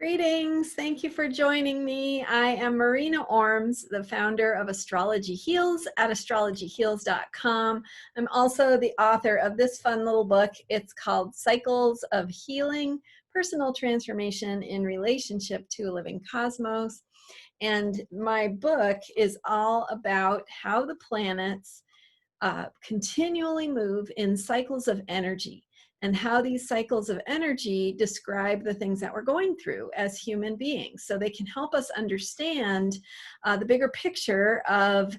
Greetings. Thank you for joining me. I am Marina Orms, the founder of Astrology Heals at astrologyheals.com. I'm also the author of this fun little book. It's called Cycles of Healing, Personal Transformation in Relationship to a Living Cosmos. And my book is all about how the planets continually move in cycles of energy, and how these cycles of energy describe the things that we're going through as human beings, so they can help us understand the bigger picture of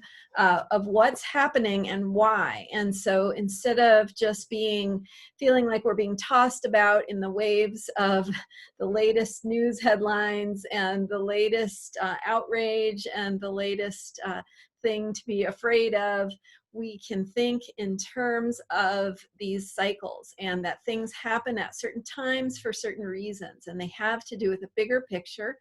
what's happening and why. And so instead of just feeling like we're being tossed about in the waves of the latest news headlines and the latest outrage and the latest thing to be afraid of, we can think in terms of these cycles, and that things happen at certain times for certain reasons, and they have to do with a bigger picture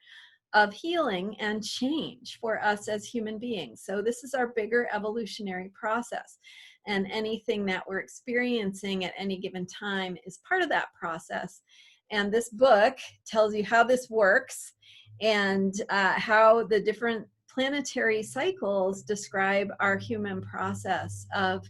of healing and change for us as human beings. So this is our bigger evolutionary process, and anything that we're experiencing at any given time is part of that process. And this book tells you how this works, and how the different planetary cycles describe our human process of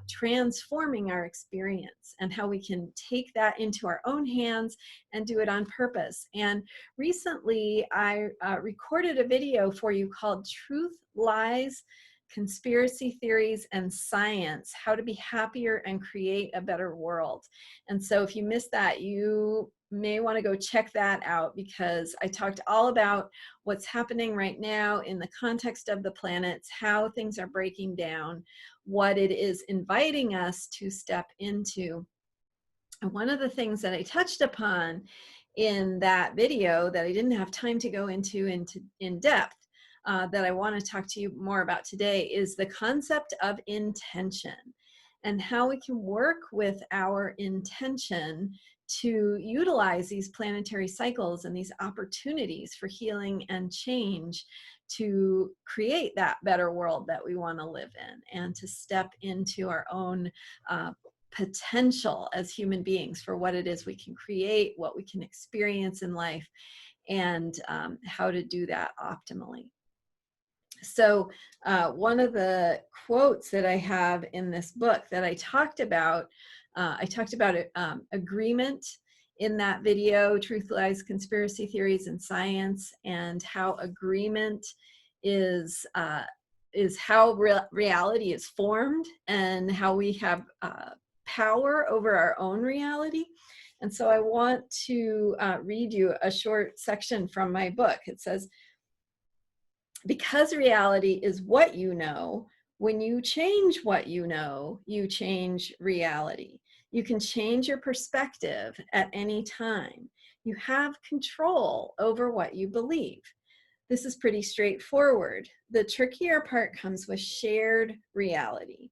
transforming our experience, and how we can take that into our own hands and do it on purpose. And recently I recorded a video for you called Truth, Lies, Conspiracy Theories, and Science: How to Be Happier and Create a Better World. And so if you missed that, you may want to go check that out, because I talked all about what's happening right now in the context of the planets, how things are breaking down, what it is inviting us to step into. And one of the things that I touched upon in that video that I didn't have time to go into in depth, that I want to talk to you more about today, is the concept of intention, and how we can work with our intention to utilize these planetary cycles and these opportunities for healing and change to create that better world that we want to live in, and to step into our own potential as human beings for what it is we can create, what we can experience in life, and how to do that optimally. So one of the quotes that I have in this book that I talked about agreement in that video, Truth, Lies, Conspiracy Theories, and Science, and how agreement is how reality is formed, and how we have power over our own reality. And so I want to read you a short section from my book. It says, "Because reality is what you know, when you change what you know, you change reality. You can change your perspective at any time. You have control over what you believe." This is pretty straightforward. The trickier part comes with shared reality,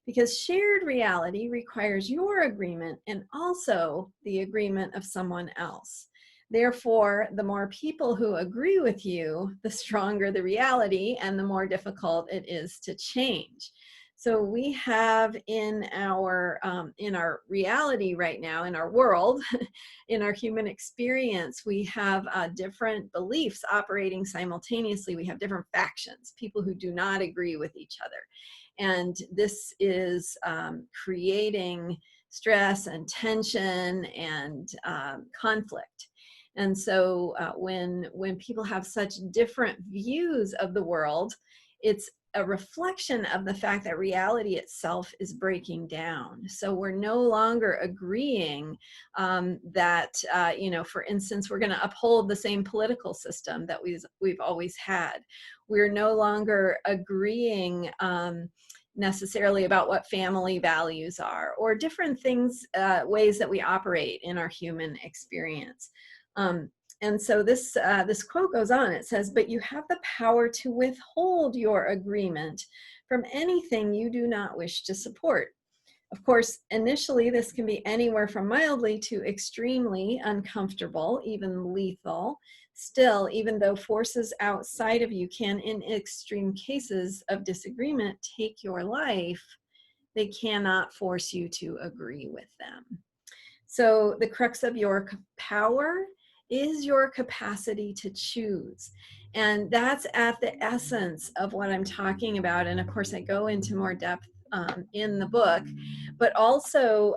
because shared reality requires your agreement and also the agreement of someone else. Therefore, the more people who agree with you, the stronger the reality and the more difficult it is to change. So we have in our reality right now, in our world, in our human experience, we have different beliefs operating simultaneously. We have different factions, people who do not agree with each other. And this is creating stress and tension and conflict. And so when people have such different views of the world, it's a reflection of the fact that reality itself is breaking down. So we're no longer agreeing that, for instance, we're going to uphold the same political system that we've always had. We're no longer agreeing necessarily about what family values are, or different things, ways that we operate in our human experience. And so this quote goes on. It says, "But you have the power to withhold your agreement from anything you do not wish to support. Of course, initially this can be anywhere from mildly to extremely uncomfortable, even lethal. Still, even though forces outside of you can, in extreme cases of disagreement, take your life, they cannot force you to agree with them." So the crux of your power is your capacity to choose. And that's at the essence of what I'm talking about. And of course, I go into more depth in the book, but also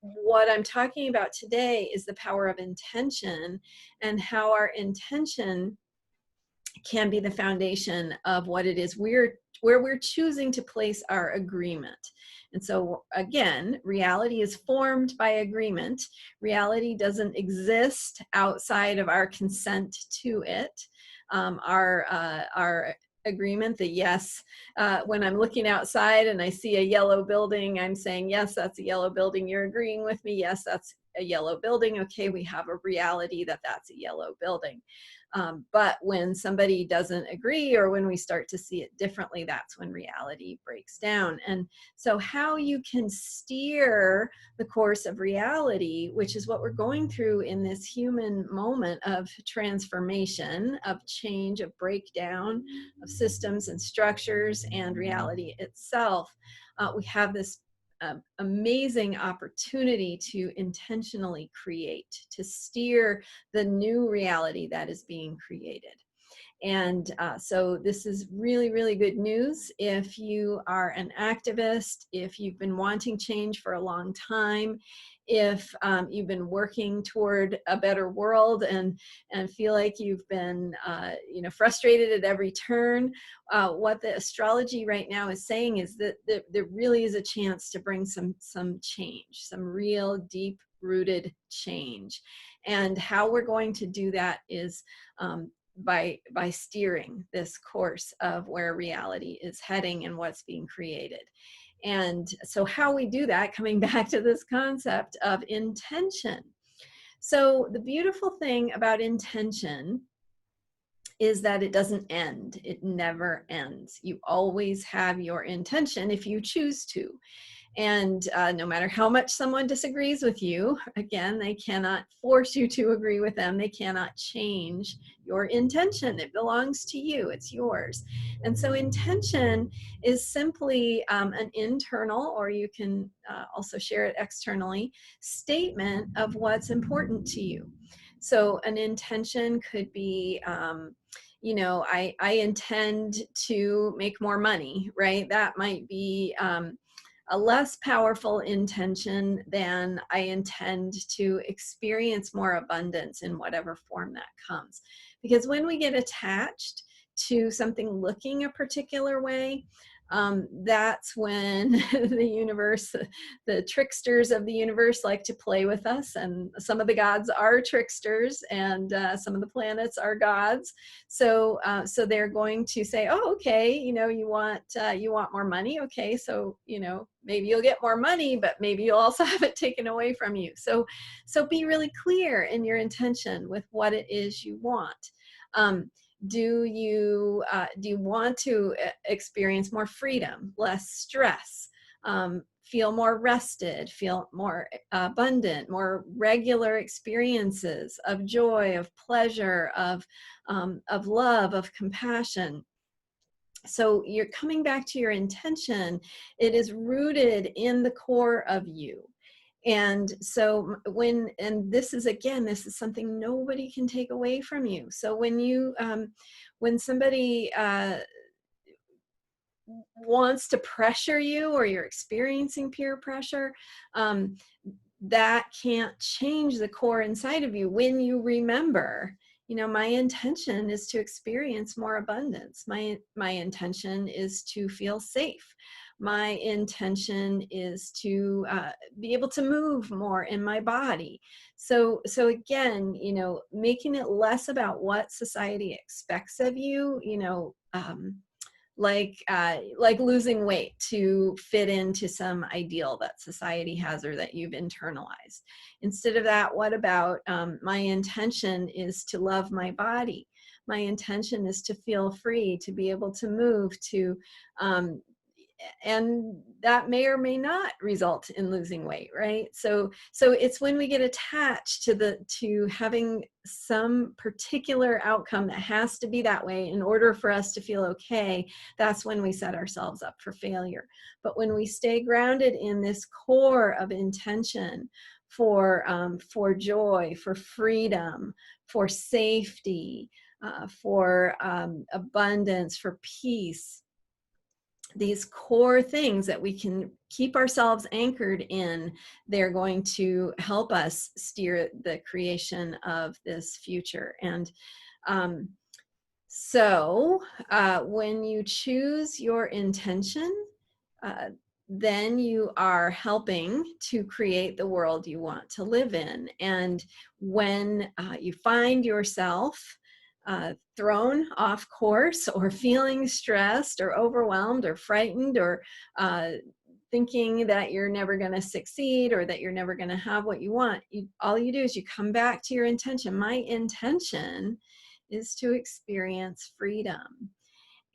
what I'm talking about today is the power of intention, and how our intention can be the foundation of what it is where we're choosing to place our agreement. And so again, reality is formed by agreement. Reality doesn't exist outside of our consent to it. Our agreement that yes, when I'm looking outside and I see a yellow building, I'm saying, yes, that's a yellow building. You're agreeing with me. Yes, that's a yellow building. Okay, we have a reality that that's a yellow building. But when somebody doesn't agree, or when we start to see it differently, that's when reality breaks down. And so how you can steer the course of reality, which is what we're going through in this human moment of transformation, of change, of breakdown of systems and structures and reality itself, we have this amazing opportunity to intentionally create, to steer the new reality that is being created. And so this is really, really good news. If you are an activist, if you've been wanting change for a long time, if you've been working toward a better world and feel like you've been frustrated at every turn, what the astrology right now is saying is that there really is a chance to bring some change, some real deep rooted change. And how we're going to do that is by steering this course of where reality is heading and what's being created. And so how we do that, coming back to this concept of intention. So the beautiful thing about intention is that it doesn't end. It never ends. You always have your intention if you choose to. And no matter how much someone disagrees with you, again, they cannot force you to agree with them. They cannot change your intention. It belongs to you. It's yours. And so intention is simply an internal, or you can also share it externally, statement of what's important to you. So an intention could be, I intend to make more money, right? That might be a less powerful intention than I intend to experience more abundance in whatever form that comes. Because when we get attached to something looking a particular way, that's when the universe, the tricksters of the universe like to play with us. And some of the gods are tricksters, and some of the planets are gods. So they're going to say, oh, okay, you want more money. Okay, so, maybe you'll get more money, but maybe you'll also have it taken away from you. So be really clear in your intention with what it is you want. Do you want to experience more freedom, less stress, feel more rested, feel more abundant, more regular experiences of joy, of pleasure, of love, of compassion? So you're coming back to your intention. It is rooted in the core of you. And so and this is something nobody can take away from you. So when somebody wants to pressure you, or you're experiencing peer pressure, that can't change the core inside of you when you remember, my intention is to experience more abundance. My intention is to feel safe. My intention is to be able to move more in my body. So again, making it less about what society expects of you, like losing weight to fit into some ideal that society has or that you've internalized. Instead of that, what about my intention is to love my body. My intention is to feel free, to be able to move, to and that may or may not result in losing weight, right? So it's when we get attached to having some particular outcome that has to be that way in order for us to feel okay, that's when we set ourselves up for failure. But when we stay grounded in this core of intention, for joy, for freedom, for safety, for abundance, for peace. These core things that we can keep ourselves anchored in, they're going to help us steer the creation of this future. And so when you choose your intention, then you are helping to create the world you want to live in. And when you find yourself thrown off course, or feeling stressed or overwhelmed or frightened, or thinking that you're never going to succeed, or that you're never going to have what you want, all you do is you come back to your intention. My intention is to experience freedom.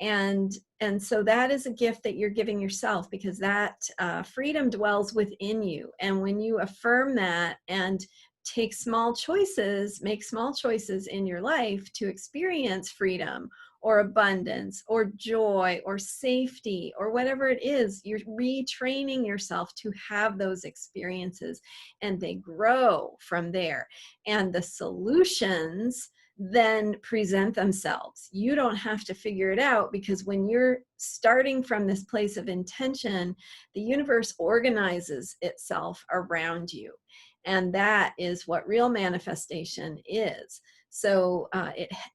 And so that is a gift that you're giving yourself, because that freedom dwells within you. And when you affirm that and take small choices, make small choices in your life to experience freedom or abundance or joy or safety or whatever it is, you're retraining yourself to have those experiences, and they grow from there. And the solutions then present themselves. You don't have to figure it out, because when you're starting from this place of intention, the universe organizes itself around you. And that is what real manifestation is. So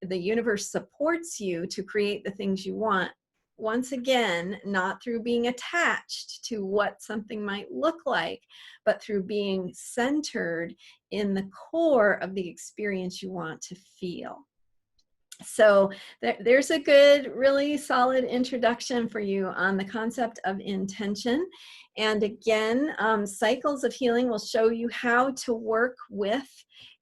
the universe supports you to create the things you want. Once again, not through being attached to what something might look like, but through being centered in the core of the experience you want to feel. So there's a good, really solid introduction for you on the concept of intention. And again, Cycles of Healing will show you how to work with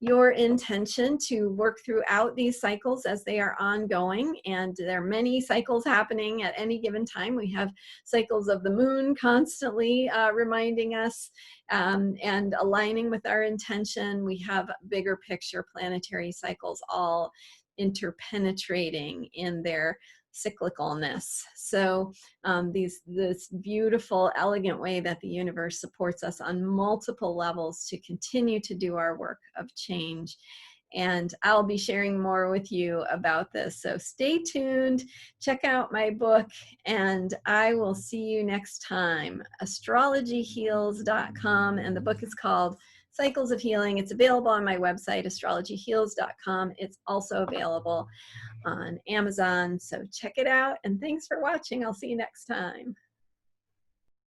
your intention, to work throughout these cycles as they are ongoing. And there are many cycles happening at any given time. We have cycles of the moon constantly reminding us and aligning with our intention. We have bigger picture planetary cycles all interpenetrating in their cyclicalness. So this beautiful, elegant way that the universe supports us on multiple levels to continue to do our work of change. And I'll be sharing more with you about this. So stay tuned, check out my book, and I will see you next time. astrologyheals.com, and the book is called Cycles of Healing. It's available on my website, astrologyheals.com. It's also available on Amazon. So check it out, and thanks for watching. I'll see you next time.